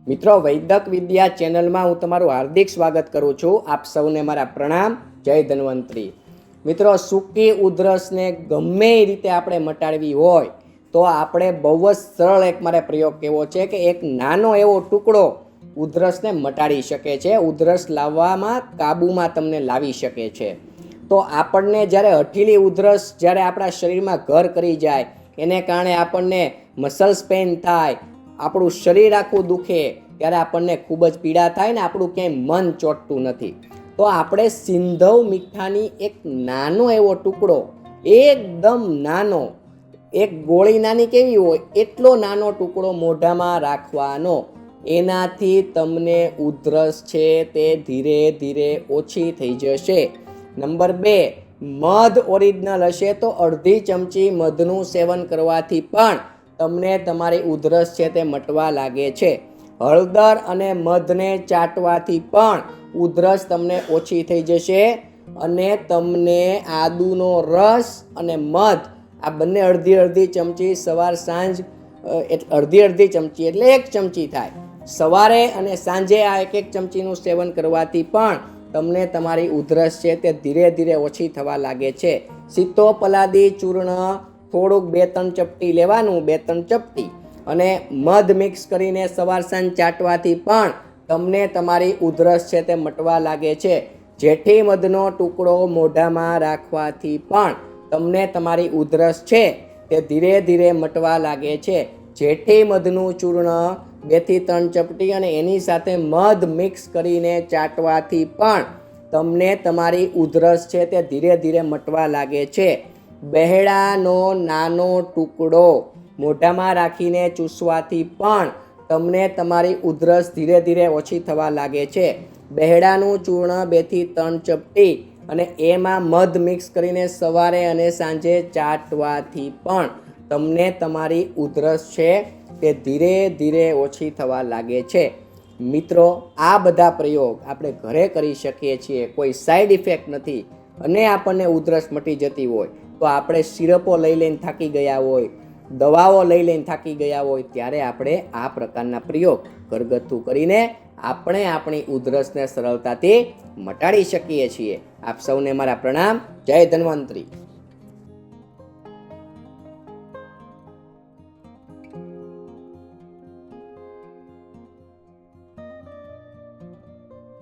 મિત્રો, વૈદક વિદ્યા ચેનલમાં હું તમારું હાર્દિક સ્વાગત કરું છું. આપ સૌને મારા પ્રણામ. જય ધન્વંતરી. મિત્રો, સૂકી ઉધરસને ગમે એ રીતે આપણે મટાડવી હોય તો આપણે બહુ જ સરળ એક મારે પ્રયોગ કહેવો છે કે એક નાનો એવો ટુકડો ઉધરસને મટાડી શકે છે, ઉધરસ લાવવામાં કાબૂમાં તમને લાવી શકે છે. તો આપણને જ્યારે હઠીલી ઉધરસ જ્યારે આપણા શરીરમાં ઘર કરી જાય, એને કારણે આપણને મસલ્સ પેઇન થાય, આપણું શરીર આખું દુખે, ત્યારે આપણને ખૂબ જ પીડા થાય ને આપણું ક્યાંય મન ચોંટતું નથી. તો આપણે સિંધવ મીઠાની એક નાનો એવો ટુકડો, એકદમ નાનો, એક ગોળી નાની કેવી હોય એટલો નાનો ટુકડો મોઢામાં રાખવાનો. એનાથી તમને ઉધરસ છે તે ધીરે ધીરે ઓછી થઈ જશે. નંબર 2, મધ ઓરિજિનલ હશે તો અડધી ચમચી મધનું સેવન કરવાથી પણ તમને તમારી ઉધરસ છે તે મટવા લાગે છે. હળદર અને મધને ચાટવાથી પણ ઉધરસ તમને ઓછી થઈ જશે. અને તમને આદુનો રસ અને મધ આ બંને અડધી અડધી ચમચી સવાર સાંજ, અડધી ચમચી એટલે 1 ચમચી થાય. સવારે અને સાંજે આ 1 ચમચીનું સેવન કરવાથી પણ તમને તમારી ઉધરસ છે તે ધીરે ધીરે ઓછી થવા લાગે છે. સીતોપલાદી ચૂર્ણ થોડુંક 2-3 ચપટી લેવાનું, 2-3 ચપટી, અને મધ મિક્સ કરીને સવાર સાંજ ચાટવાથી પણ તમને તમારી ઉધરસ છે તે મટવા લાગે છે. જેઠી મધનો ટુકડો મોઢામાં રાખવાથી પણ તમને તમારી ઉધરસ છે તે ધીરે ધીરે મટવા લાગે છે. જેઠી મધનું ચૂર્ણ 2-3 ચપટી અને એની સાથે મધ મિક્સ કરીને ચાટવાથી પણ તમને તમારી ઉધરસ છે તે ધીરે ધીરે મટવા લાગે છે. બહેડાનો નાનો ટુકડો મોઢામાં રાખીને ચૂસવાથી પણ તમને તમારી ઉધરસ ધીરે ધીરે ઓછી થવા લાગે છે. બહેડાનું ચૂર્ણ 2-3 ચપટી અને એમાં મધ મિક્સ કરીને સવારે અને સાંજે ચાટવાથી પણ તમને તમારી ઉધરસ છે તે ધીરે ધીરે ઓછી થવા લાગે છે. મિત્રો, આ બધા પ્રયોગ આપણે ઘરે કરી શકીએ છીએ, કોઈ સાઈડ ઇફેક્ટ નથી અને આપણને ઉધરસ મટી જતી હોય તો આપણે સિરપો લઈ લઈને થાકી ગયા હોય, દવાઓ લઈ લઈને થાકી ગયા હોય, ત્યારે આપણે આ પ્રકારના પ્રયોગ ઘરગથ્થુ કરીને આપણે આપણી ઉધરસને સરળતાથી મટાડી શકીએ છીએ. આપ સૌને મારા પ્રણામ. જય ધન્વંતરી.